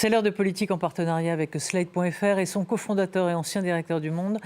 C'est l'heure de politique en partenariat avec Slate.fr et son cofondateur et ancien directeur du Monde,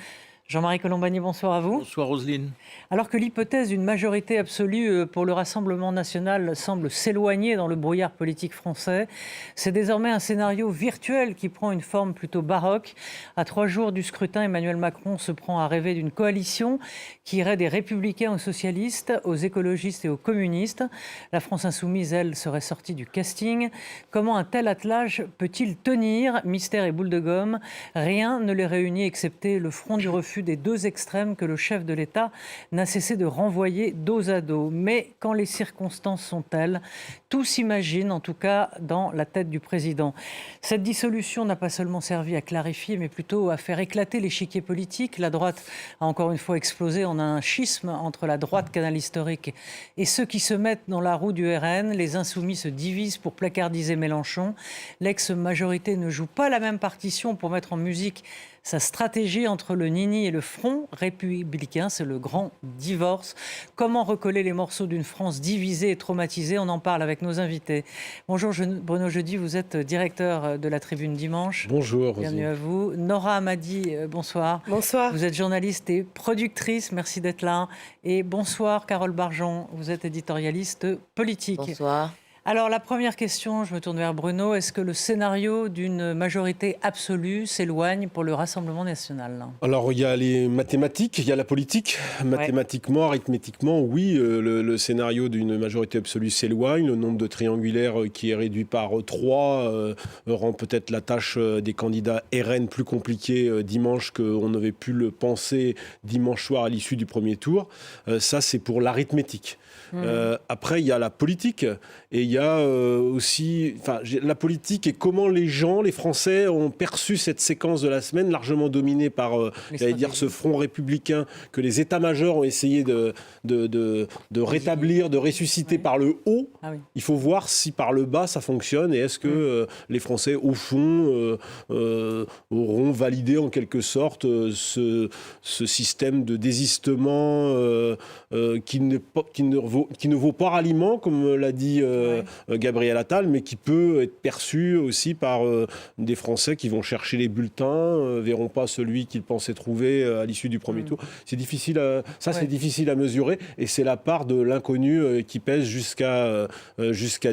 Jean-Marie Colombani. Bonsoir à vous. Bonsoir Roselyne. Alors que l'hypothèse d'une majorité absolue pour le Rassemblement national semble s'éloigner dans le brouillard politique français, c'est désormais un scénario virtuel qui prend une forme plutôt baroque. À 3 jours du scrutin, Emmanuel Macron se prend à rêver d'une coalition qui irait des républicains aux socialistes, aux écologistes et aux communistes. La France insoumise, elle, serait sortie du casting. Comment un tel attelage peut-il tenir? Mystère et boule de gomme, rien ne les réunit excepté le front du refus des deux extrêmes que le chef de l'État n'a cessé de renvoyer dos à dos. Mais quand les circonstances sont telles, tout s'imagine, en tout cas dans la tête du président. Cette dissolution n'a pas seulement servi à clarifier, mais plutôt à faire éclater l'échiquier politique. La droite a encore une fois explosé en un schisme entre la droite canal historique et ceux qui se mettent dans la roue du RN. Les insoumis se divisent pour placardiser Mélenchon. L'ex-majorité ne joue pas la même partition pour mettre en musique sa stratégie entre le Nini et le Front républicain. C'est le grand divorce. Comment recoller les morceaux d'une France divisée et traumatisée? On en parle avec nos invités. Bonjour Bruno Jeudi, vous êtes directeur de la Tribune Dimanche. Bonjour. Bienvenue à vous. Nora Hamadi, bonsoir. Bonsoir. Vous êtes journaliste et productrice, merci d'être là. Et bonsoir Carole Barjon, vous êtes éditorialiste politique. Bonsoir. Alors la première question, je me tourne vers Bruno. Est-ce que le scénario d'une majorité absolue s'éloigne pour le Rassemblement national? Alors il y a les mathématiques, il y a la politique. Mathématiquement, arithmétiquement, oui, le scénario d'une majorité absolue s'éloigne. Le nombre de triangulaires qui est réduit par 3 rend peut-être la tâche des candidats RN plus compliquée dimanche qu'on n'avait pu le penser dimanche soir à l'issue du premier tour. Ça, c'est pour l'arithmétique. Après, il y a la politique et il y a aussi la politique et comment les gens, les Français, ont perçu cette séquence de la semaine largement dominée par, ce front républicain que les états-majors ont essayé de rétablir, de ressusciter par le haut. Ah oui. Il faut voir si par le bas ça fonctionne et est-ce que les Français, au fond, auront validé en quelque sorte ce système de désistement qui ne vaut pas ralliement, comme l'a dit Gabriel Attal, mais qui peut être perçu aussi par des Français qui vont chercher les bulletins, verront pas celui qu'ils pensaient trouver à l'issue du premier tour. C'est difficile, c'est difficile à mesurer, et c'est la part de l'inconnu qui pèse jusqu'à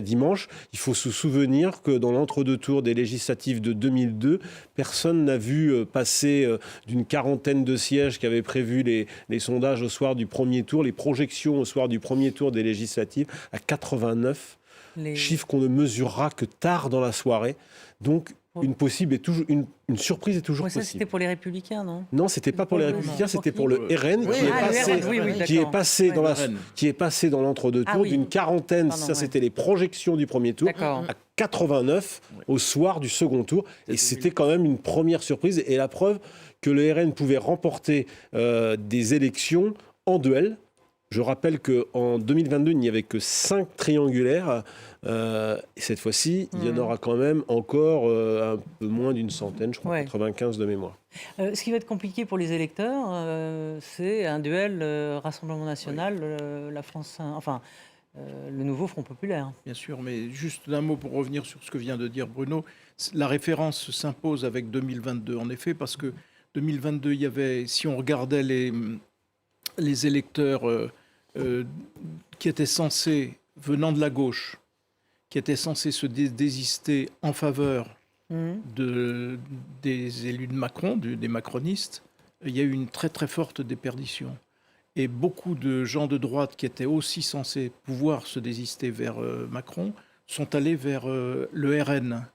dimanche. Il faut se souvenir que dans l'entre-deux tours des législatives de 2002, personne n'a vu passer d'une quarantaine de sièges qu'avaient prévu les sondages au soir du premier tour, les projections au soir du premier tour des législatives, à 89, chiffre qu'on ne mesurera que tard dans la soirée. Donc, une surprise est toujours possible. Ça, c'était pour les Républicains, non? Non, c'était pas pour les Républicains, c'était pour le RN, qui est passé dans l'entre-deux-tours d'une quarantaine. C'était les projections du premier tour, à 89 au soir du second tour. Et c'était quand même une première surprise. Et la preuve que le RN pouvait remporter des élections en duel. Je rappelle qu'en 2022, il n'y avait que 5 triangulaires. Et cette fois-ci, il y en aura quand même encore un peu moins d'une centaine, je crois, 95 de mémoire. Ce qui va être compliqué pour les électeurs, c'est un duel Rassemblement national, la France, le nouveau Front populaire. Bien sûr, mais juste d'un mot pour revenir sur ce que vient de dire Bruno. La référence s'impose avec 2022, en effet, parce que 2022, il y avait, si on regardait les électeurs qui étaient censés, venant de la gauche, qui étaient censés se désister en faveur des élus de Macron, des macronistes, il y a eu une très très forte déperdition. Et beaucoup de gens de droite qui étaient aussi censés pouvoir se désister vers Macron sont allés vers le RN.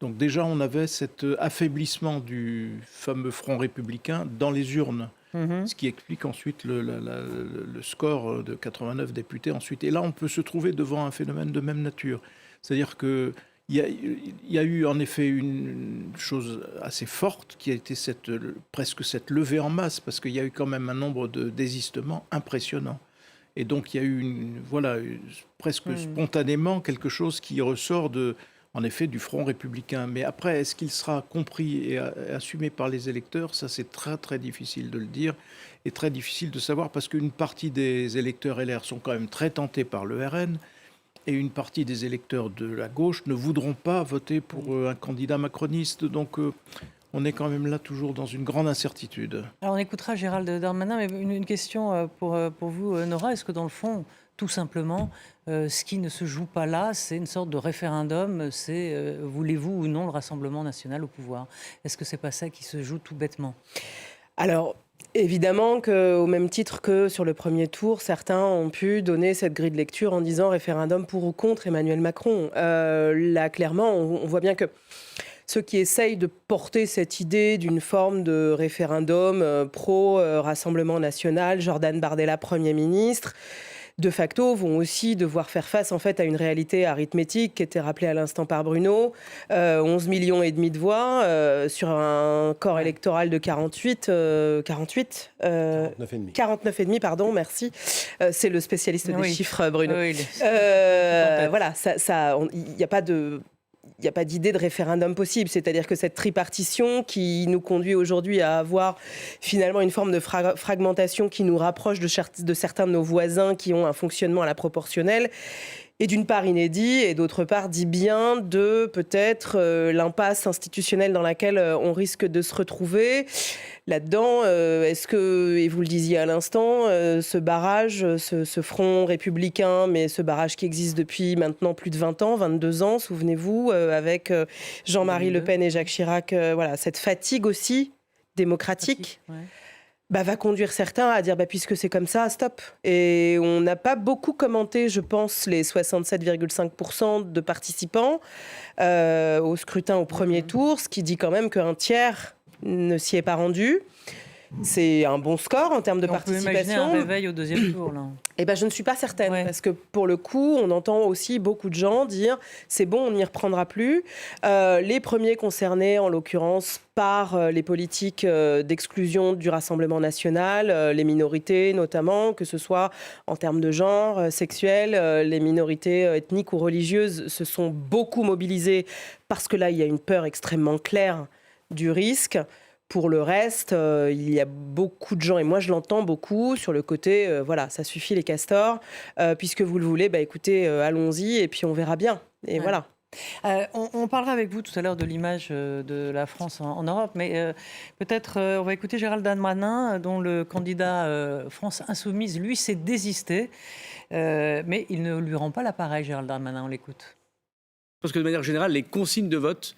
Donc déjà, on avait cet affaiblissement du fameux Front républicain dans les urnes. Ce qui explique ensuite le score de 89 députés ensuite. Et là, on peut se trouver devant un phénomène de même nature. C'est-à-dire qu'il y a eu en effet une chose assez forte qui a été presque cette levée en masse, parce qu'il y a eu quand même un nombre de désistements impressionnants. Et donc, il y a eu presque spontanément quelque chose qui ressort en effet, du Front républicain. Mais après, est-ce qu'il sera compris et assumé par les électeurs? Ça, c'est très, très difficile de le dire et très difficile de savoir, parce qu'une partie des électeurs LR sont quand même très tentés par le RN. et une partie des électeurs de la gauche ne voudront pas voter pour un candidat macroniste. Donc on est quand même là toujours dans une grande incertitude. Alors on écoutera Gérald Darmanin, mais une question pour vous, Nora. Est-ce que dans le fond, tout simplement, ce qui ne se joue pas là, c'est une sorte de référendum, c'est voulez-vous ou non le Rassemblement national au pouvoir? Est-ce que c'est pas ça qui se joue tout bêtement? Alors, évidemment qu'au même titre que sur le premier tour, certains ont pu donner cette grille de lecture en disant référendum pour ou contre Emmanuel Macron. Là, clairement, on voit bien que ceux qui essayent de porter cette idée d'une forme de référendum pro-Rassemblement national, Jordan Bardella, Premier ministre, de facto, vont aussi devoir faire face en fait à une réalité arithmétique qui était rappelée à l'instant par Bruno. 11,5 millions de voix sur un corps électoral de 49,5, pardon, merci. C'est le spécialiste des chiffres, Bruno. Oui, voilà, il n'y a pas de... Il n'y a pas d'idée de référendum possible, c'est-à-dire que cette tripartition qui nous conduit aujourd'hui à avoir finalement une forme de fragmentation qui nous rapproche de certains de nos voisins qui ont un fonctionnement à la proportionnelle, est d'une part inédit et d'autre part dit bien de peut-être l'impasse institutionnelle dans laquelle on risque de se retrouver. Là-dedans, est-ce que, et vous le disiez à l'instant, ce barrage, ce front républicain, mais ce barrage qui existe depuis maintenant plus de 20 ans, 22 ans, souvenez-vous, avec Jean-Marie Le Pen et Jacques Chirac, voilà, cette fatigue aussi démocratique, va conduire certains à dire puisque c'est comme ça, stop. Et on n'a pas beaucoup commenté, je pense, les 67,5% de participants au scrutin au premier tour, ce qui dit quand même qu'un tiers ne s'y est pas rendu. C'est un bon score en termes de participation. On peut imaginer un réveil au deuxième tour, là. Je ne suis pas certaine, parce que pour le coup, on entend aussi beaucoup de gens dire « c'est bon, on n'y reprendra plus ». Les premiers concernés, en l'occurrence, par les politiques d'exclusion du Rassemblement national, les minorités notamment, que ce soit en termes de genre, sexuel, les minorités ethniques ou religieuses se sont beaucoup mobilisées parce que là, il y a une peur extrêmement claire du risque. Pour le reste, il y a beaucoup de gens, et moi je l'entends beaucoup, sur le côté, voilà, ça suffit les castors, puisque vous le voulez, écoutez, allons-y, et puis on verra bien. Et voilà. On parlera avec vous tout à l'heure de l'image de la France en Europe, mais peut-être on va écouter Gérald Darmanin, dont le candidat France Insoumise, lui, s'est désisté, mais il ne lui rend pas l'appareil, Gérald Darmanin, on l'écoute. Parce que de manière générale, les consignes de vote,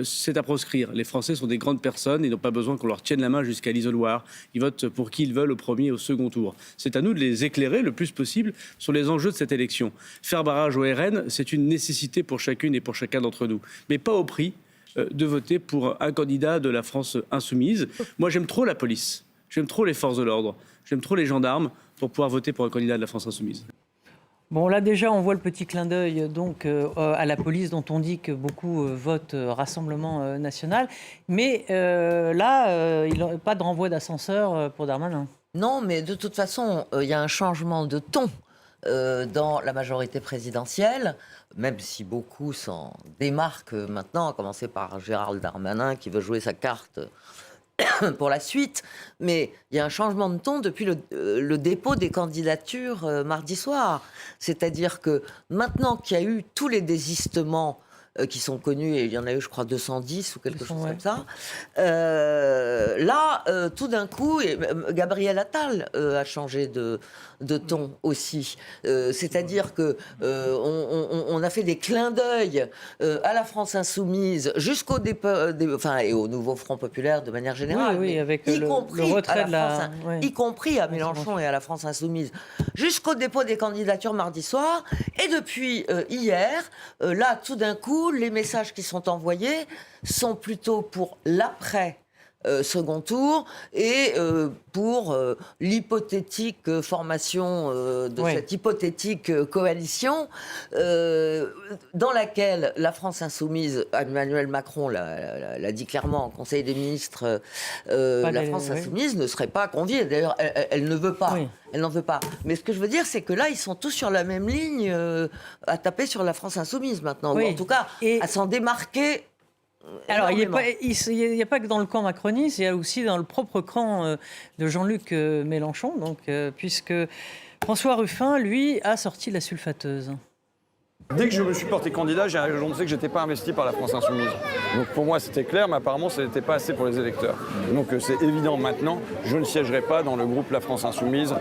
c'est à proscrire. Les Français sont des grandes personnes, ils n'ont pas besoin qu'on leur tienne la main jusqu'à l'isoloir. Ils votent pour qui ils veulent au premier et au second tour. C'est à nous de les éclairer le plus possible sur les enjeux de cette élection. Faire barrage au RN, c'est une nécessité pour chacune et pour chacun d'entre nous, mais pas au prix de voter pour un candidat de la France insoumise. Moi, j'aime trop la police, j'aime trop les forces de l'ordre, j'aime trop les gendarmes pour pouvoir voter pour un candidat de la France insoumise. Bon, là déjà, on voit le petit clin d'œil donc à la police, dont on dit que beaucoup votent Rassemblement national. Mais là, il n'y a pas de renvoi d'ascenseur pour Darmanin. Non, mais de toute façon, il y a un changement de ton dans la majorité présidentielle, même si beaucoup s'en démarquent maintenant, à commencer par Gérald Darmanin qui veut jouer sa carte pour la suite, mais il y a un changement de ton depuis le dépôt des candidatures mardi soir. C'est-à-dire que maintenant qu'il y a eu tous les désistements qui sont connus, et il y en a eu, je crois, 210 ou quelque chose comme ça, là, tout d'un coup, Gabriel Attal a changé de ton aussi. C'est-à-dire que on a fait des clins d'œil à la France insoumise jusqu'au dépôt, et au nouveau Front populaire de manière générale, oui, avec y le compris retrait à la France, y compris à Mélenchon et à la France insoumise, jusqu'au dépôt des candidatures mardi soir. Et depuis hier, là, tout d'un coup, les messages qui sont envoyés sont plutôt pour l'après second tour et pour l'hypothétique formation de cette hypothétique coalition dans laquelle la France insoumise, Emmanuel Macron l'a dit clairement en Conseil des ministres, la France insoumise ne serait pas conviée. D'ailleurs, elle ne veut pas. Oui. Elle n'en veut pas. Mais ce que je veux dire, c'est que là, ils sont tous sur la même ligne à taper sur la France insoumise maintenant, ou en tout cas à s'en démarquer. Alors, il n'y a pas que dans le camp macroniste, il y a aussi dans le propre camp de Jean-Luc Mélenchon, donc, puisque François Ruffin, lui, a sorti la sulfateuse. Dès que je me suis porté candidat, j'ai annoncé que je n'étais pas investi par la France Insoumise. Donc pour moi, c'était clair, mais apparemment, ce n'était pas assez pour les électeurs. Donc c'est évident maintenant, je ne siégerai pas dans le groupe La France Insoumise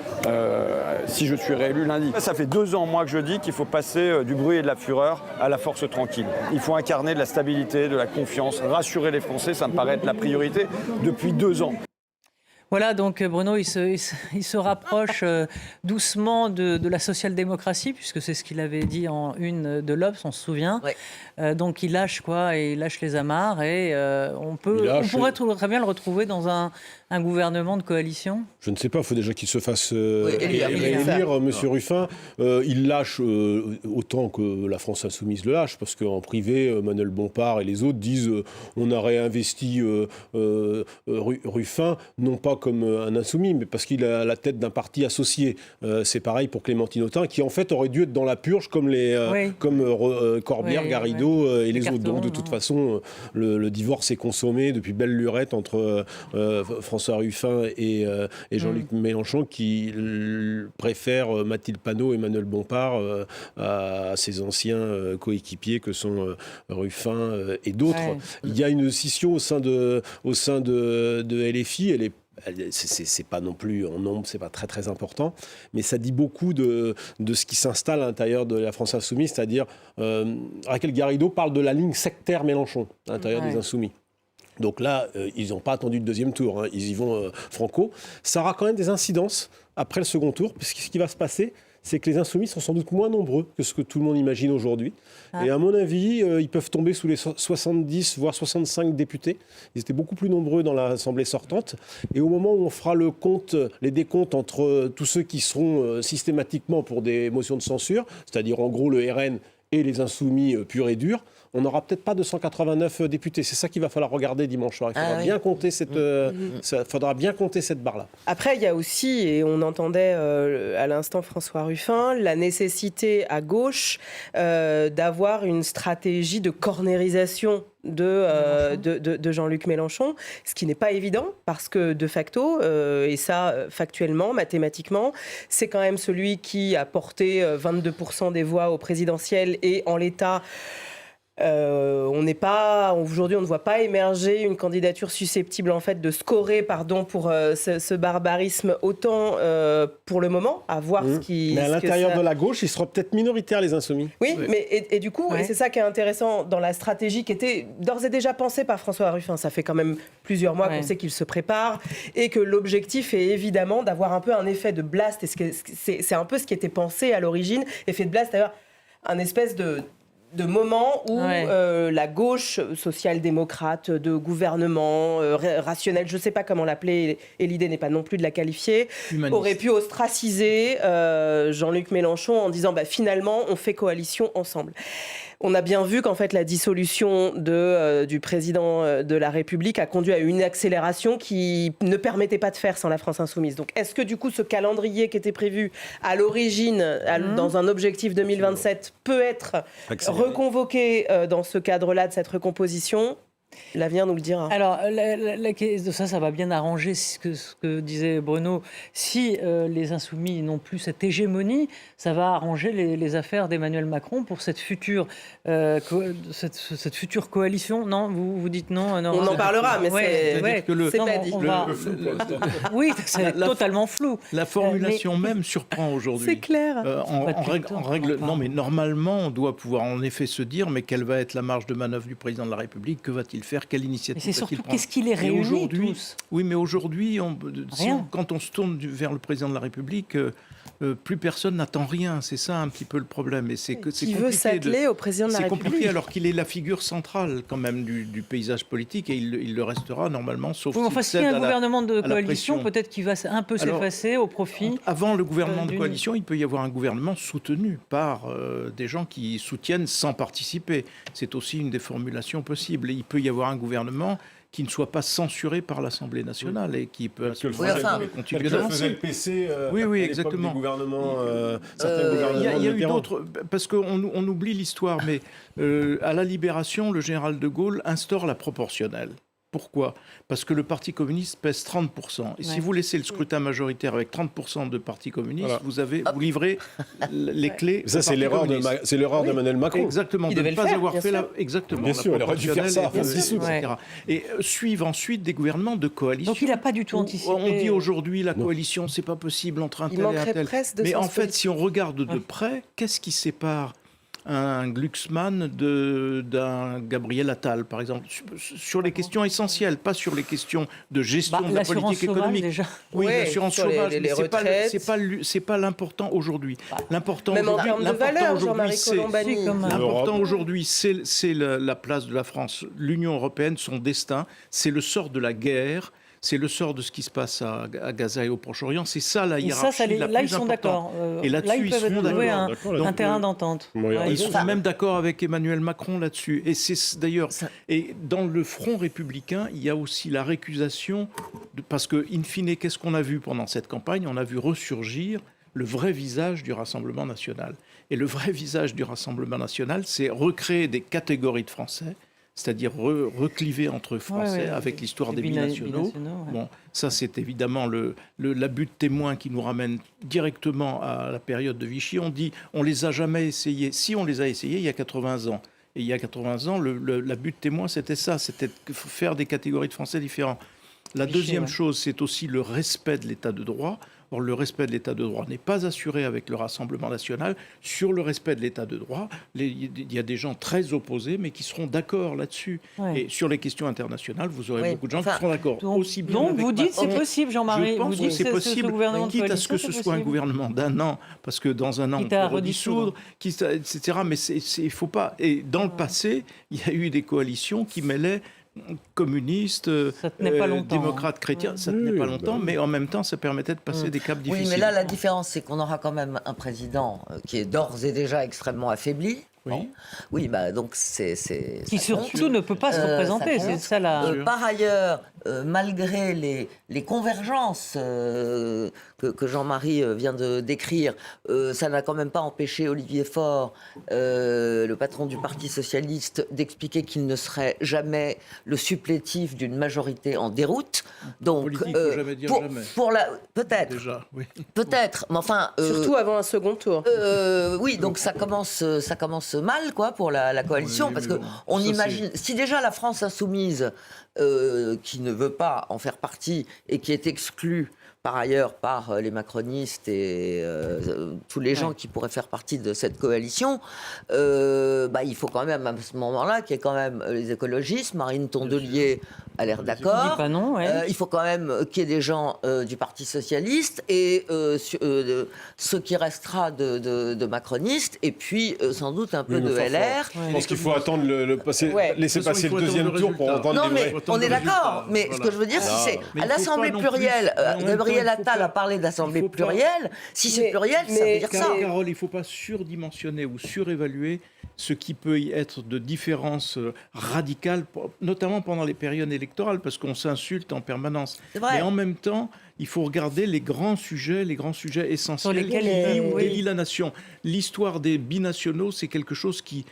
si je suis réélu lundi. Ça fait 2 ans, moi, que je dis qu'il faut passer du bruit et de la fureur à la force tranquille. Il faut incarner de la stabilité, de la confiance, rassurer les Français, ça me paraît être la priorité depuis 2 ans. Voilà, donc Bruno, il se rapproche doucement de la social-démocratie, puisque c'est ce qu'il avait dit en une de l'Obs, on se souvient. Ouais. Donc il lâche quoi, et il lâche les amarres, et on pourrait très bien le retrouver dans un gouvernement de coalition. Je ne sais pas, il faut déjà qu'il se fasse élire, M. Ruffin. Il lâche autant que la France Insoumise le lâche, parce qu'en privé, Manuel Bompard et les autres disent on a réinvesti Ruffin, non pas comme un insoumis, mais parce qu'il a la tête d'un parti associé. C'est pareil pour Clémentine Autain, qui en fait aurait dû être dans la purge comme Corbière, Garrido et les autres. Donc de toute façon, le divorce est consommé depuis belle lurette entre François Ruffin et Jean-Luc Mélenchon, qui préfère Mathilde Panot et Manuel Bompard à ses anciens coéquipiers que sont Ruffin et d'autres. Ouais. Il y a une scission au sein de LFI. C'est pas non plus en nombre, c'est pas très très important, mais ça dit beaucoup de ce qui s'installe à l'intérieur de la France Insoumise, c'est-à-dire Raquel Garrido parle de la ligne sectaire Mélenchon à l'intérieur des Insoumis. Donc là, ils n'ont pas attendu le deuxième tour, hein. Ils y vont franco. Ça aura quand même des incidences après le second tour, puisque ce qui va se passer, c'est que les Insoumis sont sans doute moins nombreux que ce que tout le monde imagine aujourd'hui. Et à mon avis, ils peuvent tomber sous les 70, voire 65 députés. Ils étaient beaucoup plus nombreux dans l'Assemblée sortante. Et au moment où on fera les décomptes entre tous ceux qui seront systématiquement pour des motions de censure, c'est-à-dire en gros le RN et les Insoumis purs et durs, on n'aura peut-être pas 289 députés. C'est ça qu'il va falloir regarder dimanche soir. Il faudra bien compter cette barre-là. Après, il y a aussi, et on entendait à l'instant François Ruffin, la nécessité à gauche d'avoir une stratégie de cornérisation de Jean-Luc Mélenchon, ce qui n'est pas évident parce que de facto, et ça factuellement, mathématiquement, c'est quand même celui qui a porté 22% des voix au présidentiel, et en l'état, aujourd'hui, on ne voit pas émerger une candidature susceptible en fait de scorer, pour ce barbarisme autant pour le moment, à voir ce qui. Mais à l'intérieur de la gauche, ils seront peut-être minoritaires, les Insoumis. Oui, mais et du coup, et c'est ça qui est intéressant dans la stratégie qui était d'ores et déjà pensée par François Ruffin. Ça fait quand même plusieurs mois qu'on sait qu'il se prépare et que l'objectif est évidemment d'avoir un peu un effet de blast. Et c'est un peu ce qui était pensé à l'origine. Effet de blast, d'ailleurs, un espèce de moments où la gauche social-démocrate, de gouvernement, rationnel, je ne sais pas comment l'appeler, et l'idée n'est pas non plus de la qualifier, aurait pu ostraciser Jean-Luc Mélenchon en disant finalement on fait coalition ensemble. On a bien vu qu'en fait la dissolution du président de la République a conduit à une accélération qui ne permettait pas de faire sans la France Insoumise. Donc est-ce que du coup ce calendrier qui était prévu à l'origine dans un objectif 2027 peut être reconvoqué dans ce cadre-là de cette recomposition ? L'avenir nous le dira. Alors, ça va bien arranger ce que disait Bruno. Si les Insoumis n'ont plus cette hégémonie, ça va arranger les affaires d'Emmanuel Macron pour cette future coalition. Non, vous dites non, non. On en parlera, mais c'est pas dit. Oui, c'est totalement flou. La formulation même surprend aujourd'hui. C'est clair. En règle, non, mais normalement, on doit pouvoir en effet se dire, mais quelle va être la marge de manœuvre du président de la République ? Que va-t-il faire? Quelle initiative va-t-il prendre ? Mais c'est surtout qu'est-ce qui les réunit aujourd'hui, tous ? Oui, mais aujourd'hui, quand on se tourne vers le président de la République, plus personne n'attend rien. C'est ça un petit peu le problème. Et c'est qui veut s'atteler au président de la République. C'est compliqué alors qu'il est la figure centrale quand même du paysage politique, et il le restera normalement, sauf s'il y a un gouvernement de coalition, peut-être qu'il va un peu s'effacer au profit. Avant le gouvernement de coalition, il peut y avoir un gouvernement soutenu par des gens qui soutiennent sans participer. C'est aussi une des formulations possibles. Et il peut y avoir un gouvernement qui ne soit pas censuré par l'Assemblée nationale et qui peut continuer d'avancer. Le PC oui, exactement. Des gouvernements, il y a eu d'autres, parce qu'on oublie l'histoire, mais à la Libération, le général de Gaulle instaure la proportionnelle. Pourquoi ? Parce que le Parti communiste pèse 30%. Et si vous laissez le scrutin majoritaire avec 30% de Parti communiste, vous livrez les clés. Ça, c'est l'erreur d'Emmanuel Macron. Exactement. Il De devait ne le pas faire, avoir bien fait sûr. exactement. Bien sûr, il aurait dû faire ça. Etc. Et suivent ensuite des gouvernements de coalition. Donc il n'a pas du tout anticipé. On dit aujourd'hui la coalition, c'est pas possible entre un tel et un tel. Mais en fait, si on regarde de près, qu'est-ce qui sépare un Glucksmann d'un Gabriel Attal, par exemple, sur les questions essentielles, pas sur les questions de gestion de la politique économique. Déjà. Oui, l'assurance chômage, les mais retraites. c'est pas l'important aujourd'hui. L'important Même en aujourd'hui, termes de valeur, Jean-Marie Colombani. l'important aujourd'hui, c'est la place de la France, l'Union européenne, son destin, c'est le sort de la guerre. C'est le sort de ce qui se passe à Gaza et au Proche-Orient. C'est ça la hiérarchie la là, plus ils sont importante. d'accord. Et là-dessus, là, ils ils peuvent seront trouver d'accord. un terrain d'entente. Ils sont même d'accord avec Emmanuel Macron là-dessus. Et c'est d'ailleurs, et dans le front républicain, il y a aussi la récusation, parce que, in fine, qu'est-ce qu'on a vu pendant cette campagne ? On a vu ressurgir le vrai visage du Rassemblement national. Et le vrai visage du Rassemblement national, c'est recréer des catégories de Français, c'est-à-dire recliver entre Français avec l'histoire des binationaux. Bon, ça, c'est évidemment l'abus de témoin qui nous ramène directement à la période de Vichy. On dit, on les a jamais essayés. Si on les a essayés, il y a 80 ans. Et il y a 80 ans, l'abus de témoin, c'était ça, c'était faire des catégories de Français différents. La deuxième chose, c'est aussi le respect de l'état de droit. Or, le respect de l'état de droit n'est pas assuré avec le Rassemblement national. Sur le respect de l'état de droit, il y a des gens très opposés, mais qui seront d'accord là-dessus. Et sur les questions internationales, vous aurez beaucoup de gens qui seront d'accord. Donc, vous dites c'est possible, Jean-Marie. Je pense que c'est possible, quitte à ce que ce soit un gouvernement d'un an, parce que dans un an, on peut redissoudre, etc. Mais il ne faut pas. Et dans le passé, il y a eu des coalitions qui mêlaient communistes, démocrates, chrétiens, ça tenait pas longtemps, mais en même temps, ça permettait de passer des caps difficiles. Oui, mais là, la différence, c'est qu'on aura quand même un président qui est d'ores et déjà extrêmement affaibli. Oui, bah donc c'est qui surtout ne peut pas se représenter. C'est ça par ailleurs, malgré les convergences que Jean-Marie vient de décrire, ça n'a quand même pas empêché Olivier Faure, le patron du Parti socialiste, d'expliquer qu'il ne serait jamais le supplétif d'une majorité en déroute. Donc, jamais dire jamais. Peut-être. Déjà, oui. Peut-être, mais enfin. Surtout avant un second tour. Oui, donc ça commence mal, quoi, pour la coalition, parce que on imagine, si déjà la France insoumise, qui ne veut pas en faire partie et qui est exclue par ailleurs par les macronistes et tous les gens qui pourraient faire partie de cette coalition, il faut quand même à ce moment-là qu'il y ait quand même les écologistes. Marine Tondelier a l'air d'accord. Il faut quand même qu'il y ait des gens du Parti socialiste et ce qui restera de macronistes, et puis sans doute un peu de LR. Je pense qu'il faut attendre laisser passer le deuxième tour pour entendre les vrais. On est d'accord, mais ce que je veux dire, si c'est à l'Assemblée plurielle, Gabriel Attal a parlé d'Assemblée plurielle, si c'est pluriel, ça veut dire ça. Carole, il ne faut pas surdimensionner ou surévaluer ce qui peut y être de différences radicales, notamment pendant les périodes électorales, parce qu'on s'insulte en permanence. Mais en même temps, il faut regarder les grands sujets essentiels qui délient la nation. L'histoire des binationaux, c'est quelque chose qui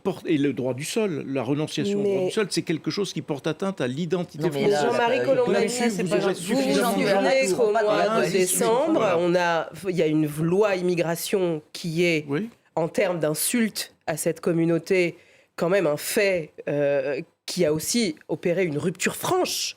porte, et le droit du sol, la renonciation au droit du sol, c'est quelque chose qui porte atteinte à l'identité française. Jean-Marie Colombani, vous en souvenez qu'au mois de décembre, il y a une loi immigration qui est, en termes d'insulte à cette communauté, quand même un fait qui a aussi opéré une rupture franche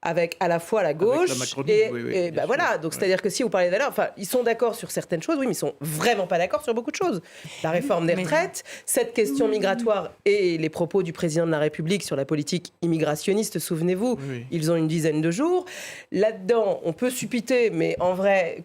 avec à la fois la gauche et voilà. Donc c'est-à-dire que si vous parlez de valeurs, ils sont d'accord sur certaines choses, oui, mais ils sont vraiment pas d'accord sur beaucoup de choses. La réforme des retraites, cette question migratoire et les propos du président de la République sur la politique immigrationniste, souvenez-vous, ils ont une dizaine de jours. Là-dedans, on peut suppiter, mais en vrai,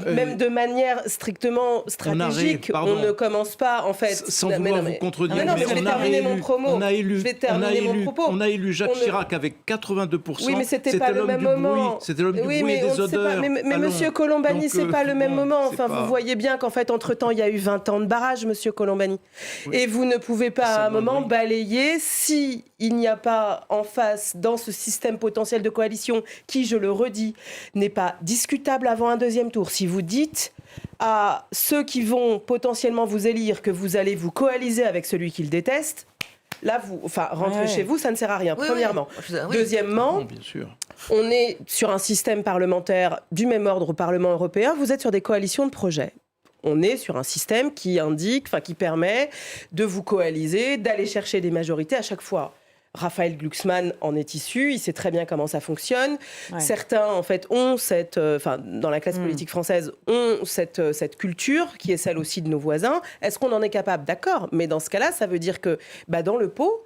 même de manière strictement stratégique, on ne commence pas, en fait... Sans vouloir vous contredire, je vais terminer mon promo. On a élu Jacques Chirac avec 82%. Oui, mais c'était pas le même moment. C'était l'homme du bruit et des odeurs. Mais monsieur Colombani, c'est pas le même moment. Enfin, vous voyez bien qu'en fait, entre-temps, il y a eu 20 ans de barrage, monsieur Colombani. Et vous ne pouvez pas, à un moment, balayer si il n'y a pas en face, dans ce système potentiel de coalition, qui, je le redis, n'est pas discutable avant un deuxième tour. Si vous dites à ceux qui vont potentiellement vous élire que vous allez vous coaliser avec celui qu'ils détestent, Là, rentrer chez vous, ça ne sert à rien, Oui, premièrement. oui. Deuxièmement, Bien sûr. on est sur un système parlementaire du même ordre au Parlement européen. Vous êtes sur des coalitions de projets. On est sur un système qui permet de vous coaliser, d'aller chercher des majorités à chaque fois. Raphaël Glucksmann en est issu, il sait très bien comment ça fonctionne. Ouais. Certains, en fait, ont dans la classe politique française, ont cette culture qui est celle aussi de nos voisins. Est-ce qu'on en est capable ? D'accord, mais dans ce cas-là, ça veut dire que dans le pot,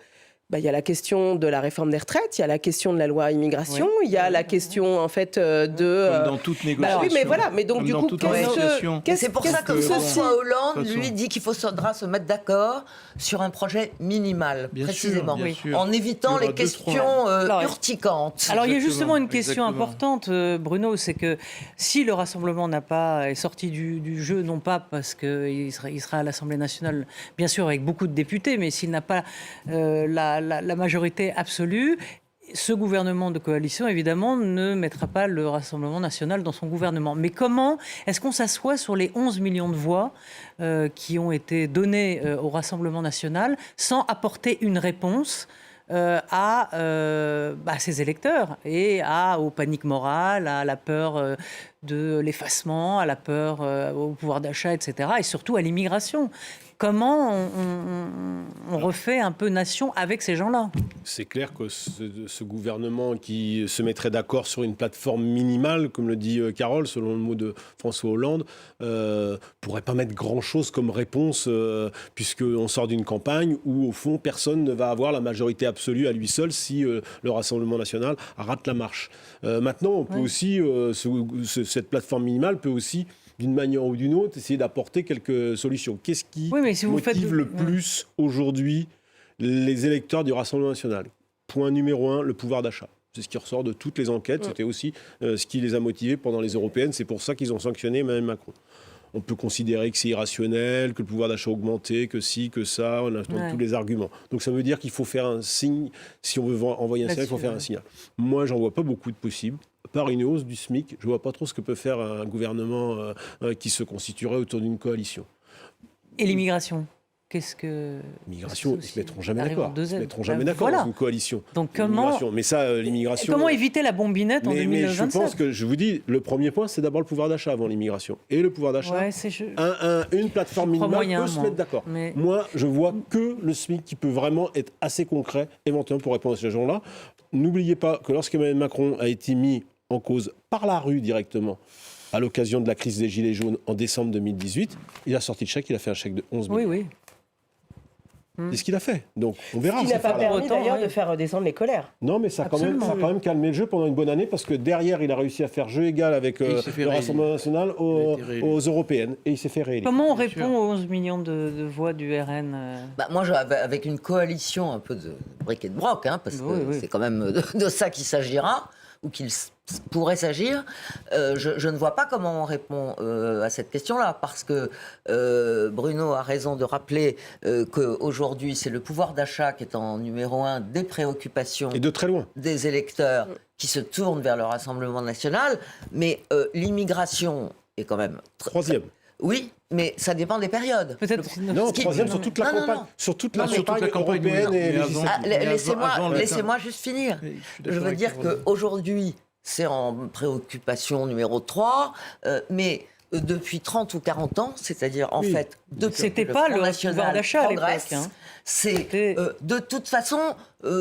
il y a la question de la réforme des retraites, il y a la question de la loi immigration, il y a la question en fait de... Comme dans toute négociation. Oui, mais voilà, mais donc du coup, c'est pour ça que François Hollande, lui, dit qu'il faudra se mettre d'accord sur un projet minimal, précisément, en évitant les questions urticantes. Alors il y a justement une question importante, Bruno, c'est que si le Rassemblement est sorti du jeu, non pas parce qu'il sera à l'Assemblée nationale, bien sûr, avec beaucoup de députés, mais s'il n'a pas la majorité absolue, ce gouvernement de coalition, évidemment, ne mettra pas le Rassemblement national dans son gouvernement. Mais comment est-ce qu'on s'assoit sur les 11 millions de voix qui ont été données au Rassemblement national sans apporter une réponse à ses électeurs et aux paniques morales, à la peur de l'effacement, à la peur au pouvoir d'achat, etc. et surtout à l'immigration. Comment on refait un peu nation avec ces gens-là ? C'est clair que ce gouvernement qui se mettrait d'accord sur une plateforme minimale, comme le dit Carole, selon le mot de François Hollande, pourrait pas mettre grand-chose comme réponse, puisqu'on sort d'une campagne où, au fond, personne ne va avoir la majorité absolue à lui seul si le Rassemblement national rate la marche. Maintenant, on peut aussi, cette plateforme minimale peut aussi, d'une manière ou d'une autre, essayer d'apporter quelques solutions. Qu'est-ce qui motive le plus aujourd'hui les électeurs du Rassemblement national ? Point numéro 1, le pouvoir d'achat. C'est ce qui ressort de toutes les enquêtes. C'était aussi ce qui les a motivés pendant les européennes. C'est pour ça qu'ils ont sanctionné Emmanuel Macron. On peut considérer que c'est irrationnel, que le pouvoir d'achat a augmenté, que ci, que ça. On a tous les arguments. Donc ça veut dire qu'il faut faire un signe. Si on veut envoyer un signal, il faut faire un signal. Moi, j'en vois pas beaucoup de possibles. Par une hausse du SMIC, je ne vois pas trop ce que peut faire un gouvernement qui se constituerait autour d'une coalition. Et l'immigration ? Qu'est-ce que... L'immigration, ils ne se mettront jamais d'accord. Ils ne se mettront jamais d'accord dans une coalition. Donc comment... Mais ça, l'immigration... Comment éviter la bombinette en 2027 ? Mais je pense que, je vous dis, le premier point, c'est d'abord le pouvoir d'achat avant l'immigration. Et le pouvoir d'achat, une plateforme minimale peut se mettre d'accord. Mais... Moi, je vois que le SMIC qui peut vraiment être assez concret, éventuellement pour répondre à ces gens-là. N'oubliez pas que lorsqu'Emmanuel Macron a été mis en cause par la rue directement à l'occasion de la crise des Gilets jaunes en décembre 2018, il a sorti le chèque, il a fait un chèque de 11 millions. Oui. C'est ce qu'il a fait. Donc, on verra. Ce qui n'a pas permis d'ailleurs de faire redescendre les colères. Non, mais ça a quand même calmé le jeu pendant une bonne année parce que derrière, il a réussi à faire jeu égal avec le Rassemblement national aux européennes. Et il s'est fait réélire. Comment on répond aux 11 millions de voix du RN Moi, avec une coalition un peu de bric et de broc, parce que c'est quand même de ça qu'il s'agira, ou qu'il pourrait s'agir, je ne vois pas comment on répond à cette question-là, parce que Bruno a raison de rappeler qu'aujourd'hui, c'est le pouvoir d'achat qui est en numéro 1 des préoccupations et de très loin des électeurs qui se tournent vers le Rassemblement national, mais l'immigration est quand même... Troisième. Oui, mais ça dépend des périodes. Peut-être. Troisième sur toute la campagne, sur toute la campagne européenne et laissez-moi juste finir. Je veux dire qu'aujourd'hui, c'est en préoccupation numéro 3, mais depuis 30 ou 40 ans, c'est-à-dire en fait, depuis c'était le pas Front le National pouvoir d'achat progresse, c'est de toute façon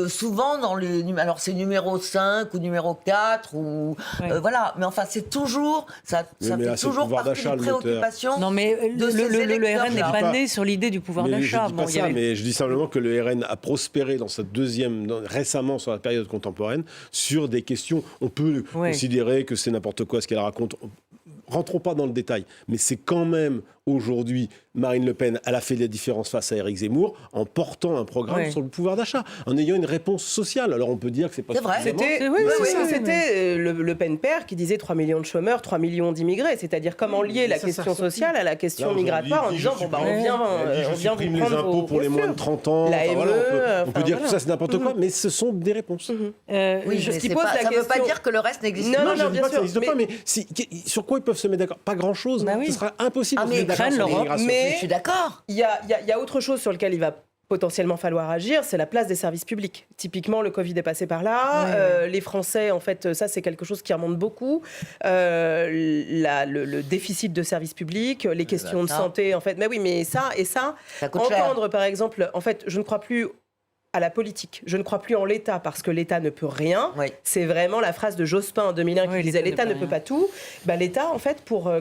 souvent dans les alors c'est numéro 5 ou numéro 4 ou voilà, mais enfin c'est toujours ça fait toujours partie des préoccupations. Non mais le RN n'est pas né sur l'idée du pouvoir d'achat. Je dis pas ça, mais je dis simplement que le RN a prospéré dans sa récemment sur la période contemporaine sur des questions. On peut considérer que c'est n'importe quoi ce qu'elle raconte. Rentrons pas dans le détail, mais c'est quand même aujourd'hui, Marine Le Pen, elle a fait la différence face à Éric Zemmour en portant un programme sur le pouvoir d'achat, en ayant une réponse sociale. Alors on peut dire que c'est pas... C'est vrai. C'était Le Pen père qui disait 3 millions de chômeurs, 3 millions d'immigrés. C'est-à-dire comment lier la question sociale à la question migratoire en disant on vient vous prendre les impôts pour les moins de 30 ans. On peut dire que tout ça c'est n'importe quoi, mais ce sont des réponses. Oui, mais ça ne veut pas dire que le reste n'existe pas. Non, je ne dis pas que ça n'existe pas, mais sur quoi ils peuvent se mettre d'accord? Pas grand-chose. Ce sera impossible de se mettre d'accord sur l'immigration. Mais je suis d'accord. Il y a autre chose sur lequel il va potentiellement falloir agir, c'est la place des services publics. Typiquement, le Covid est passé par là. Les Français, en fait, ça, c'est quelque chose qui remonte beaucoup. Le déficit de services publics, les questions de santé, en fait. Mais oui, mais ça coûte entendre, cher. par exemple, en fait, je ne crois plus à la politique. Je ne crois plus en l'État parce que l'État ne peut rien. Oui. C'est vraiment la phrase de Jospin en 2001 qui disait l'État ne peut rien. pas tout. Ben, l'État, en fait, pour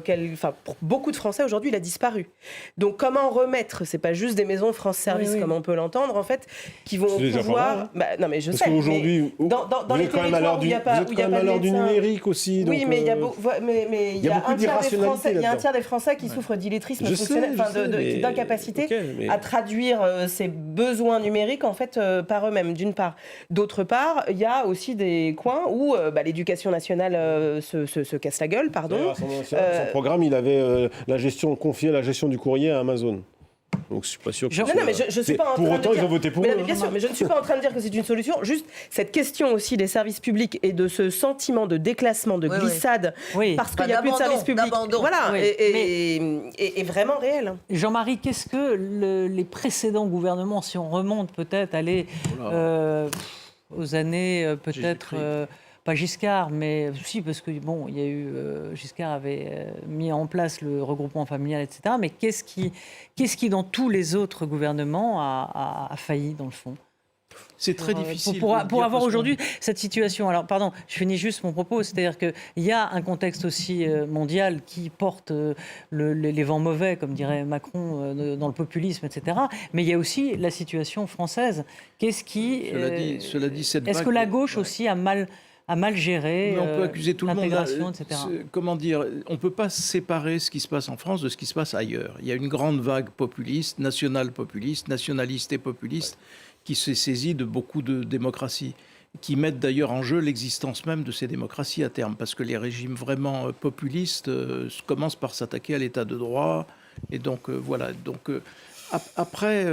beaucoup de Français aujourd'hui, il a disparu. Donc comment remettre, c'est pas juste des maisons France Service comme on peut l'entendre, en fait, qui vont C'est déjà pas pouvoir. mal, hein. Bah, non mais je Parce sais. qu'aujourd'hui, mais dans les vous êtes quand même à territoires l'heure où il n'y a pas, vous êtes quand même à l'heure du numérique aussi. Oui, donc, mais il y a, il y a beaucoup un tiers des d'irrationalité Français, il y a un là-dedans. tiers des Français qui souffrent d'illettrisme Je fonctionnel, sais, mais- d'incapacité ok, mais- à traduire ces besoins numériques en fait par eux-mêmes. D'une part, d'autre part, il y a aussi des coins où l'éducation nationale se casse la gueule, pardon. Son programme, il avait confié la gestion du courrier à Amazon. Donc je suis pas sûr que Non, Non, mais je suis pas en train pour de autant, dire... ils ont voté pour mais, eux. non, mais bien sûr, mais je ne suis pas en train de dire que c'est une solution. Juste cette question aussi des services publics et de ce sentiment de déclassement, de Oui, glissade, Oui. parce qu'il n'y a plus de d'abandon, services publics. d'abandon. Voilà, Oui, est vraiment réel. Jean-Marie, qu'est-ce que les précédents gouvernements, si on remonte peut-être, aux années peut-être pas Giscard, mais si parce que bon, il y a eu Giscard avait mis en place le regroupement familial, etc. Mais qu'est-ce qui dans tous les autres gouvernements a failli dans le fond? C'est très difficile. Pour de le avoir dire parce aujourd'hui cette situation. Alors, pardon, je finis juste mon propos. C'est-à-dire qu'il y a un contexte aussi mondial qui porte les vents mauvais, comme dirait Macron, dans le populisme, etc. Mais il y a aussi la situation française. Qu'est-ce qui... Cela dit, cette est-ce vague- que la gauche ouais. aussi a mal géré Mais on peut accuser tout le monde. l'intégration, etc. Comment dire, on ne peut pas séparer ce qui se passe en France de ce qui se passe ailleurs. Il y a une grande vague populiste, nationaliste et populiste, qui s'est saisie de beaucoup de démocraties, qui mettent d'ailleurs en jeu l'existence même de ces démocraties à terme, parce que les régimes vraiment populistes commencent par s'attaquer à l'état de droit. Et donc, voilà. Donc, après,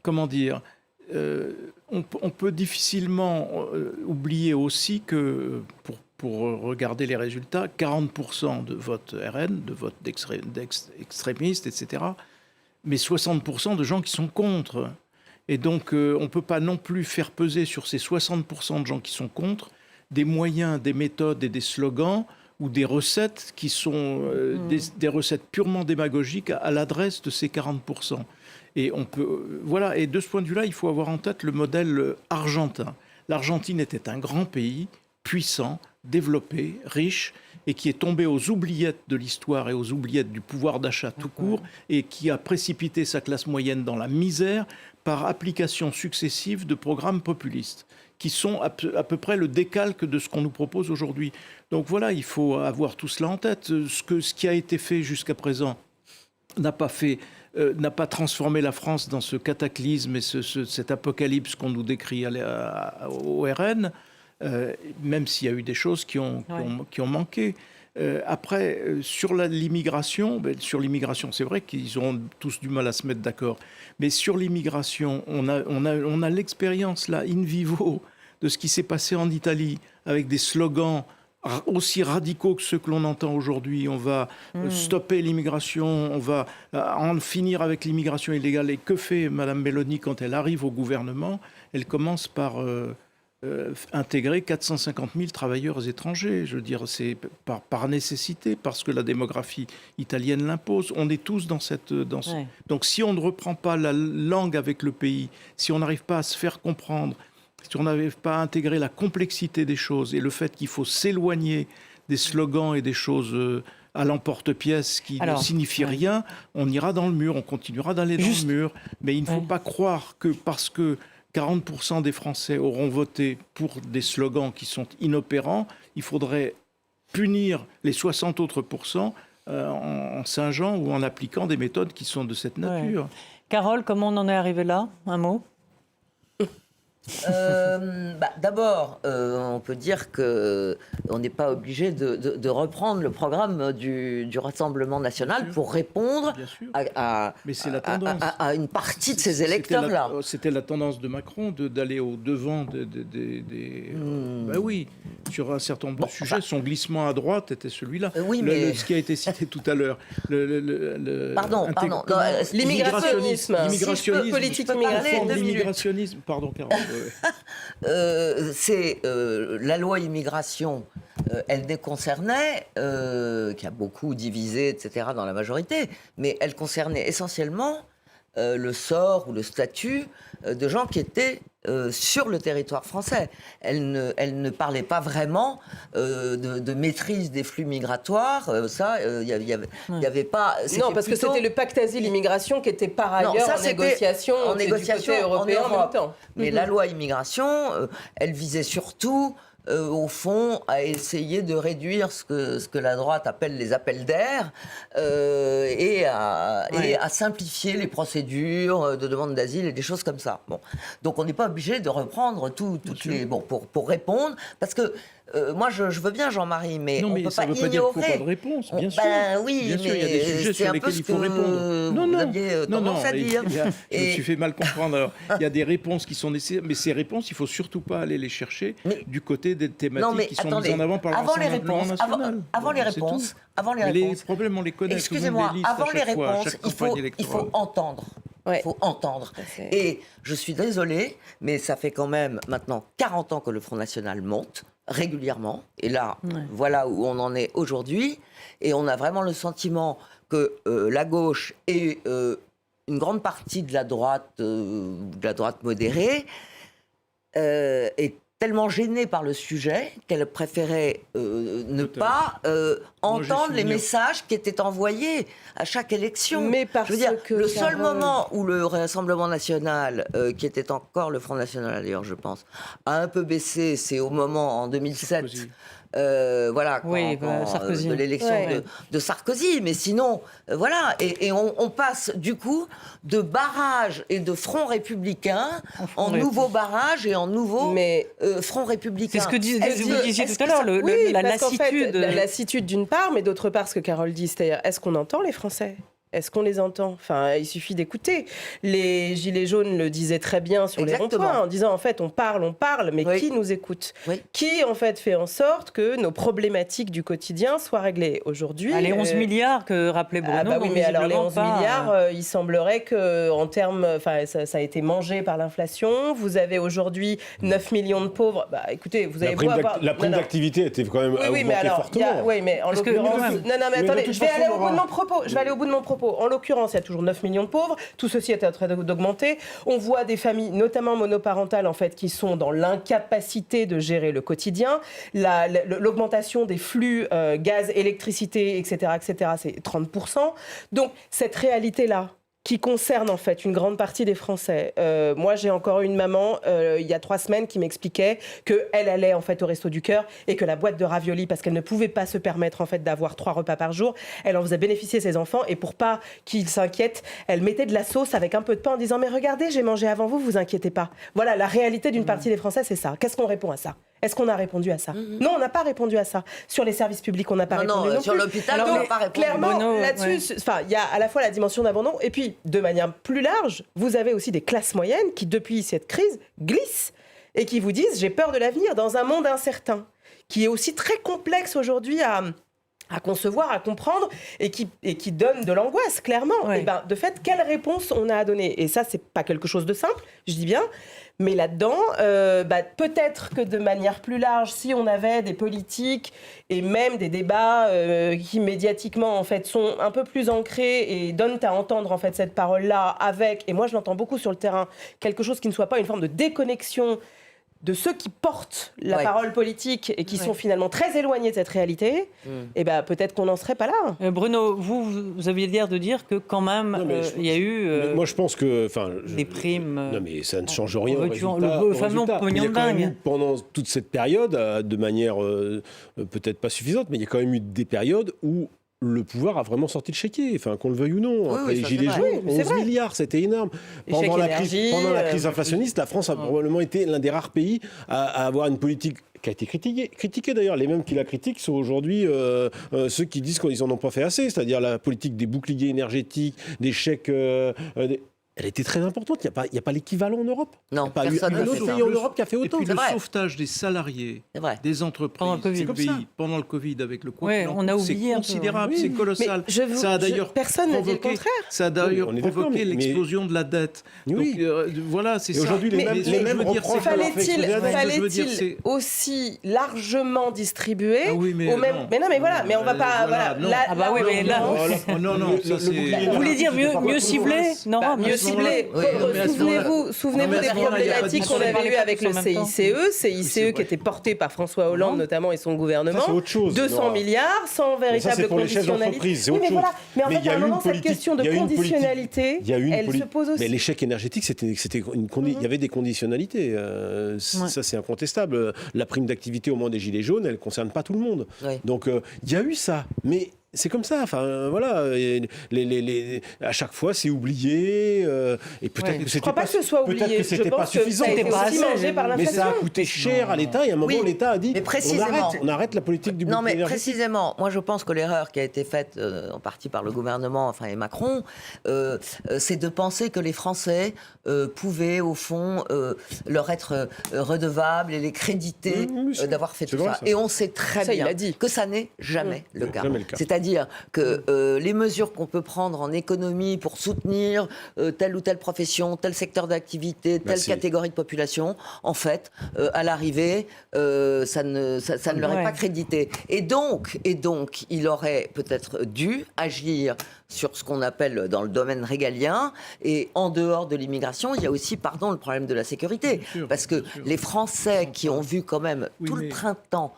comment dire, on peut difficilement oublier aussi que, pour regarder les résultats, 40% de vote RN, de vote d'extrémistes, etc., mais 60% de gens qui sont contre. Et donc, on ne peut pas non plus faire peser sur ces 60% de gens qui sont contre des moyens, des méthodes et des slogans ou des recettes qui sont des recettes purement démagogiques à l'adresse de ces 40%. Et on peut, voilà. Et de ce point de vue-là, il faut avoir en tête le modèle argentin. L'Argentine était un grand pays, puissant, développé, riche, et qui est tombé aux oubliettes de l'histoire et aux oubliettes du pouvoir d'achat tout court, et qui a précipité sa classe moyenne dans la misère par application successive de programmes populistes, qui sont à peu près le décalque de ce qu'on nous propose aujourd'hui. Donc voilà, il faut avoir tout cela en tête. Ce qui a été fait jusqu'à présent n'a pas transformé la France dans ce cataclysme et cet apocalypse qu'on nous décrit au RN, même s'il y a eu des choses qui ont manqué. Après, sur l'immigration, c'est vrai qu'ils auront tous du mal à se mettre d'accord. Mais sur l'immigration, on a l'expérience là, in vivo, de ce qui s'est passé en Italie, avec des slogans aussi radicaux que ceux que l'on entend aujourd'hui. On va stopper l'immigration, on va en finir avec l'immigration illégale. Et que fait Mme Meloni quand elle arrive au gouvernement? Elle commence par intégrer 450 000 travailleurs étrangers. Je veux dire, c'est par nécessité, parce que la démographie italienne l'impose. On est tous dans Ouais. Donc si on ne reprend pas la langue avec le pays, si on n'arrive pas à se faire comprendre, si on n'arrive pas à intégrer la complexité des choses et le fait qu'il faut s'éloigner des slogans et des choses à l'emporte-pièce qui ne signifient rien, on ira dans le mur, on continuera d'aller dans le mur. Mais il ne faut pas croire que parce que 40% des Français auront voté pour des slogans qui sont inopérants, il faudrait punir les 60 autres pourcents en singeant ou en appliquant des méthodes qui sont de cette nature. Carole, comment on en est arrivé là? Un mot? D'abord, on peut dire qu'on n'est pas obligé de reprendre le programme du Rassemblement national pour répondre Bien sûr. à Mais c'est la tendance. à une partie de ces électeurs-là. C'était la tendance de Macron d'aller au devant des. Ben oui, sur un certain nombre de sujets, son glissement à droite était celui-là. Oui, mais- Ce qui a été cité tout à l'heure. Pardon. L'immigrationnisme. L'immigrationnisme. Politique Je peux parler immigratoire. deux minutes. L'immigrationnisme. Pardon, Carole. Ouais. C'est la loi immigration, elle ne concernait, qui a beaucoup divisé, etc., dans la majorité, mais elle concernait essentiellement le sort ou le statut de gens qui étaient sur le territoire français. Elle ne parlait pas vraiment de maîtrise des flux migratoires. Il y avait pas. Non, parce que c'était le pacte asile-immigration qui était par ailleurs ça, en c'était négociation en négociation du côté européen en en même Europe. temps. Mais la loi immigration, elle visait surtout, au fond, à essayer de réduire ce que la droite appelle les appels d'air et à simplifier les procédures de demande d'asile et des choses comme ça. Bon. Donc on n'est pas obligé de reprendre toutes les... Bon, pour répondre, parce que moi, je veux bien Jean-Marie, mais Non, on mais peut ça pas ne veut pas dire qu'il ignorer. faut pas de réponse, bien sûr. Oui, Bien sûr, il y a des sujets c'est sur un peu lesquels ce il faut que répondre. vous aviez tendance à dire. Je me suis fait mal comprendre. Alors, il y a des réponses qui sont nécessaires, mais ces réponses, il ne faut surtout pas aller les chercher du côté des thématiques qui sont mises en avant par le Rassemblement national. Avant les C'est tout. réponses, avant les Mais réponses. les problèmes, on les connaît. Tout le monde Excusez-moi, les liste à avant les chaque fois, à réponses, chaque il campagne faut électorale. entendre. Ouais. Il faut entendre. C'est- Et je suis désolée, mais ça fait quand même maintenant 40 ans que le Front National monte régulièrement. Et là, voilà où on en est aujourd'hui. Et on a vraiment le sentiment que la gauche et une grande partie de la droite modérée est tellement gênée par le sujet qu'elle préférait ne pas entendre les souvenir. messages qui étaient envoyés à chaque élection. Mais parce Je veux dire, que, le seul Carole- moment où le Rassemblement national, qui était encore le Front National d'ailleurs, je pense, a un peu baissé, c'est au moment en 2007. Sarkozy. Voilà, Oui, Sarkozy. de l'élection Ouais. de Sarkozy. Mais sinon, voilà. Et on passe du coup de barrage et de front républicain en nouveau barrage et en nouveau Mais front républicain. C'est ce que Est-ce vous que- disiez est-ce tout à que l'heure, ça- oui, la parce qu'en fait, lassitude. la lassitude d'une part, mais d'autre part, ce que Carole dit, c'est-à-dire, est-ce qu'on entend les Français ? Est-ce qu'on les entend ? Enfin, il suffit d'écouter. Les Gilets jaunes le disaient très bien sur Exactement. les ronds-points, en disant, en fait, on parle, mais Oui. qui nous écoute ? Oui. Qui, en fait, fait en sorte que nos problématiques du quotidien soient réglées ? Aujourd'hui... Les 11 milliards que rappelait Bruno. Ah bah oui, mais alors les visiblement 11 pas, milliards, il semblerait que en termes, enfin ça a été mangé par l'inflation. Vous avez aujourd'hui 9 millions de pauvres. Bah écoutez, vous avez beau avoir... La prime Non, non. d'activité était quand même Oui, augmentée mais alors, fortement. oui, mais en Parce que l'occurrence, quand même- non, mais Mais attendez, de toute je vais façon, aller au bout de Laura- mon propos. Je vais aller au bout de mon propos. En l'occurrence, il y a toujours 9 millions de pauvres. Tout ceci est en train d'augmenter. On voit des familles, notamment monoparentales, en fait, qui sont dans l'incapacité de gérer le quotidien. L'augmentation des flux gaz, électricité, etc., c'est 30%. Donc, cette réalité-là, qui concerne en fait une grande partie des Français. Moi, j'ai encore une maman il y a 3 semaines qui m'expliquait qu'elle allait en fait au Resto du Cœur et que la boîte de raviolis, parce qu'elle ne pouvait pas se permettre en fait d'avoir 3 repas par jour, elle en faisait bénéficier ses enfants et pour pas qu'ils s'inquiètent, elle mettait de la sauce avec un peu de pain en disant mais regardez, j'ai mangé avant vous, vous inquiétez pas. Voilà, la réalité d'une partie des Français, c'est ça. Qu'est-ce qu'on répond à ça ? Est-ce qu'on a répondu à ça ? Non, on n'a pas répondu à ça. Sur les services publics, on n'a pas répondu non sur plus. l'hôpital, Alors, on n'a pas répondu. clairement, Bruno, là-dessus, enfin, il y a à la fois la dimension d'abandon et puis, de manière plus large, vous avez aussi des classes moyennes qui, depuis cette crise, glissent et qui vous disent « j'ai peur de l'avenir » dans un monde incertain, qui est aussi très complexe aujourd'hui à concevoir, à comprendre et qui donne de l'angoisse, clairement. Ouais. Et ben, de fait, quelle réponse on a à donner ? Et ça, c'est pas quelque chose de simple, je dis bien, mais là-dedans, peut-être que de manière plus large, si on avait des politiques et même des débats qui médiatiquement en fait sont un peu plus ancrés et donnent à entendre en fait cette parole-là avec, et moi je l'entends beaucoup sur le terrain, quelque chose qui ne soit pas une forme de déconnexion de ceux qui portent la Ouais. parole politique et qui sont finalement très éloignés de cette réalité, et ben peut-être qu'on n'en serait pas là. Bruno, vous aviez l'air de dire que quand même, Non, mais il y a eu Mais moi, je pense que, des primes. Non, mais ça ne change rien. on au veut toujours résultat, le au fameux résultat. pognon Il y a de quand même dingue. eu, pendant toute cette période, de manière peut-être pas suffisante, mais il y a quand même eu des périodes où le pouvoir a vraiment sorti le chéquier, enfin, qu'on le veuille ou non. Oui, Après oui, les ça, Gilets c'est vrai. jaunes, Oui, c'est 11 vrai. milliards, c'était énorme. Les chèques Pendant la énergie, crise inflationniste, la France a probablement été l'un des rares pays à avoir une politique qui a été critiquée d'ailleurs. Les mêmes qui la critiquent sont aujourd'hui ceux qui disent qu'ils n'en ont pas fait assez, c'est-à-dire la politique des boucliers énergétiques, des chèques... Elle était très importante. Il n'y a pas l'équivalent en Europe. Non, Il n'y a pas eu personne un ne autre fait ça. pays en Europe qui a fait Et autant. puis le vrai. sauvetage des salariés, C'est vrai. des entreprises, Pendant le Covid. du Comme ça. pays, pendant le Covid avec le Ouais, confinement, on a oublié c'est un peu, considérable, hein. c'est Mais colossal. je- personne ne dit le contraire. Ça a d'ailleurs Oui, on est d'accord, provoqué mais- l'explosion de la dette. Oui. Donc voilà, c'est Et ça. aujourd'hui, les Mais- mêmes, mais les je mêmes veux dire, reproches c'est- qu'on leur fait Fallait-il exploser la dette. je veux dire, c'est- aussi largement distribuer Ah oui, mais au même... non. Mais non, mais voilà, mais on va pas... Voilà, non. Ah bah oui, mais là- Non, ça c'est... Vous voulez dire mieux ciblé? Non, mieux ciblé. Oui, mais à ce moment-là- Souvenez-vous mais à des ce moment-là, il y a pas de problématiques qu'on différence. avait eues avec le En même temps. CICE vrai. qui était porté par François Hollande notamment et son gouvernement. Ça, c'est autre chose, 200 Nora. milliards sans Mais ça, véritable c'est pour les chefs conditionnalité. d'entreprise, c'est Oui, autre mais chose. voilà. Mais en Mais fait, il y a à un eu moment, une cette politique- question de il y a eu une politique- conditionnalité, Il y a eu une elle se politique. pose aussi. Mais l'échec énergétique, il y avait des conditionnalités. Ça, c'est incontestable. La prime d'activité au moment des Gilets jaunes, elle ne concerne pas tout le monde. Oui. Donc, il y a eu ça. Mais c'est comme ça. Enfin, voilà. Et à chaque fois, c'est oublié. Et peut-être que Je c'était crois pas que ce soit peut-être oublié. que Je c'était pas pense que ça suffisant. a été C'était pas aussi assez, mangé par Mais ça a l'inflation. coûté cher à l'État. Et à un moment, Oui, l'État a dit mais précisément. on arrête la politique du Non, bouclier mais énergétique. précisément, moi je pense que l'erreur qui a été faite en partie par le gouvernement, enfin et Macron, c'est de penser que les Français pouvaient au fond leur être redevables et les créditer Oui, oui, d'avoir fait c'est tout vrai, ça. ça. Et on sait très Ça, il bien l'a dit. que ça n'est jamais le cas. Jamais le cas. C'est-à-dire que les mesures qu'on peut prendre en économie pour soutenir telle ou telle profession, tel secteur d'activité, telle Merci. catégorie de population, en fait, à l'arrivée, ça ne leur est Ouais. pas crédité. Et donc, il aurait peut-être dû agir sur ce qu'on appelle dans le domaine régalien et en dehors de l'immigration, il y a aussi, le problème de la sécurité. Bien sûr, Parce que bien sûr. les Français qui ont vu quand même Oui, tout le mais- printemps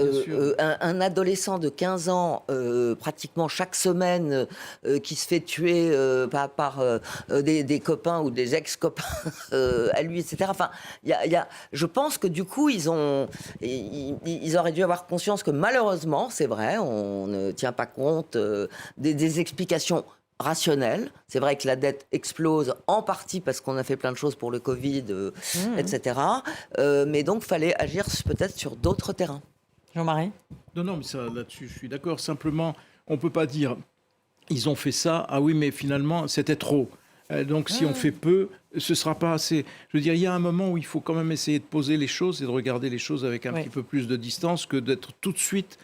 Bien sûr. un adolescent de 15 ans, pratiquement chaque semaine, qui se fait tuer par des copains ou des ex-copains à lui, etc. Enfin, je pense que du coup, ils auraient dû avoir conscience que malheureusement, c'est vrai, on ne tient pas compte des explications rationnelles. C'est vrai que la dette explose en partie parce qu'on a fait plein de choses pour le Covid, etc. Mais donc, fallait agir peut-être sur d'autres terrains. Jean-Marie? Non, mais ça, là-dessus, je suis d'accord. Simplement, on ne peut pas dire, ils ont fait ça, ah oui, mais finalement, c'était trop. Donc, si on fait peu, ce ne sera pas assez. Je veux dire, il y a un moment où il faut quand même essayer de poser les choses et de regarder les choses avec un Oui. petit peu plus de distance que d'être tout de suite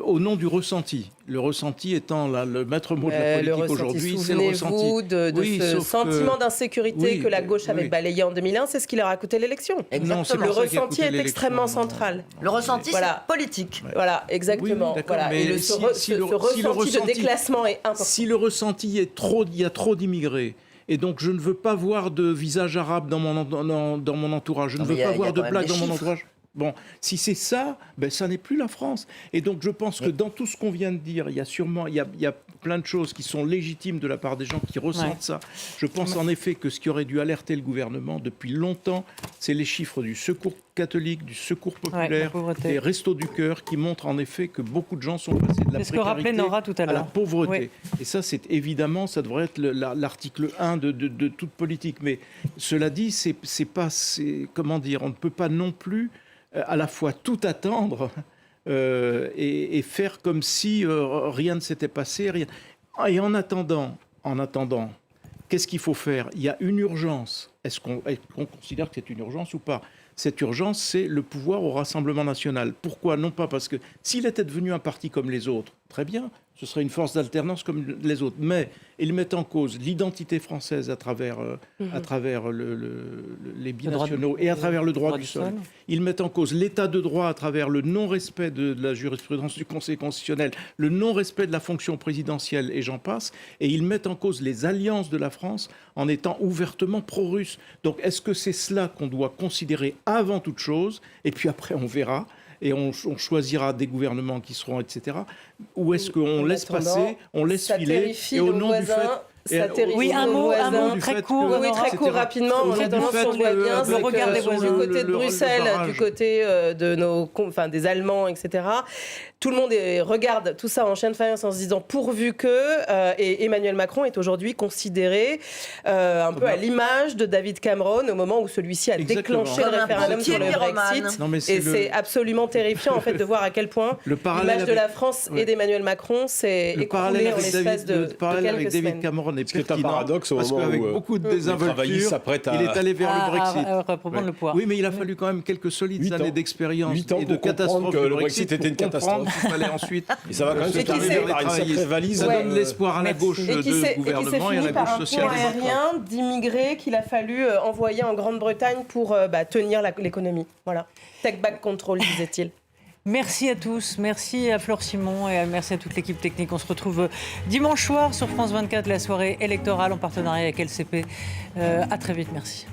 au nom du ressenti. Le ressenti étant le maître mot de la Le politique ressenti. aujourd'hui, c'est le ressenti. Souvenez-vous de Oui, ce sauf sentiment que- d'insécurité oui, que la gauche avait oui. balayé en 2001, c'est ce qui leur a coûté l'élection. Non, c'est Exactement. pas Le ça qui a ressenti coûté est l'élection. extrêmement central. Le ressenti, Voilà. c'est politique. Voilà, exactement. Oui, d'accord, Voilà. mais Et si ce le ressenti de ressenti- déclassement est important. Si le ressenti est trop, il y a trop d'immigrés. Et donc, je ne veux pas voir de visage arabe dans mon entourage. Je ne Non, veux mais il y pas a voir quand de même blagues des dans mon chiffres. entourage. Bon, si c'est ça, ça n'est plus la France. Et donc, je pense que dans tout ce qu'on vient de dire, il y a plein de choses qui sont légitimes de la part des gens qui ressentent Ouais. ça. Je pense en effet que ce qui aurait dû alerter le gouvernement depuis longtemps, c'est les chiffres du secours catholique, du secours la populaire, pauvreté. des restos du cœur, qui montrent en effet que beaucoup de gens sont passés de la C'est ce que rappelait précarité Nora tout à la l'heure. pauvreté. Oui. Et ça, c'est évidemment, ça devrait être l'article 1 de toute politique. Mais cela dit, comment dire, on ne peut pas non plus à la fois tout attendre et faire comme si rien ne s'était passé. Rien. Et en attendant, qu'est-ce qu'il faut faire? Il y a une urgence. Est-ce qu'on considère que c'est une urgence ou pas? Cette urgence, c'est le pouvoir au Rassemblement national. Pourquoi? Non pas parce que s'il était devenu un parti comme les autres, très bien, ce serait une force d'alternance comme les autres. Mais ils mettent en cause l'identité française à travers les binationaux et à travers le droit du sol. Ils mettent en cause l'état de droit à travers le non-respect de la jurisprudence du Conseil constitutionnel, le non-respect de la fonction présidentielle et j'en passe. Et ils mettent en cause les alliances de la France en étant ouvertement pro-russe. Donc est-ce que c'est cela qu'on doit considérer avant toute chose? Et puis après, on verra. Et on choisira des gouvernements qui seront, etc. Ou est-ce qu'on laisse passer, on laisse ça filer, terrifie et au nos nom du fait... voisins Ça terrifie Oui, un nos mot voisins. du très fait court. que- Oui, très court, rapidement. On a tendance, on voit bien, c'est regard des que voisins. du côté de Le Bruxelles, barrage. du côté des Allemands, etc. Tout le monde regarde tout ça en chien de faïence en se disant pourvu que. Et Emmanuel Macron est aujourd'hui considéré un peu à l'image de David Cameron au moment où celui-ci a Exactement. déclenché le Comme un référendum pompier sur le pyromane. Brexit. Non, mais Et c'est absolument terrifiant en fait de voir à quel point le parallèle l'image de la France et d'Emmanuel Macron s'est le parallèle écroulée en avec l'espace de parallèle avec quelques David semaines. Cameron est Ce qui est un pertinent, paradoxe au parce moment qu'avec où, beaucoup de les travaillistes désinvolture, s'apprêtent à- il est allé vers le Brexit. reprendre le pouvoir. Oui, mais il a fallu quand même quelques solides 8 ans. années d'expérience 8 ans et de pour comprendre catastrophe que du le Brexit était une pour comprendre catastrophe. qu'il fallait ensuite Et ça va quand même se se terminer terminer par une sacrée valise. Ça Ouais. donne l'espoir à la Merci. gauche Et qui de s'est gouvernement et à fini la par un gauche pont social-démocrate. aérien d'immigrés qu'il a fallu envoyer en Grande-Bretagne pour tenir l'économie. Voilà. Take back control, disait-il. Merci à tous, merci à Flore Simon et merci à toute l'équipe technique. On se retrouve dimanche soir sur France 24, la soirée électorale en partenariat avec LCP. À très vite, merci.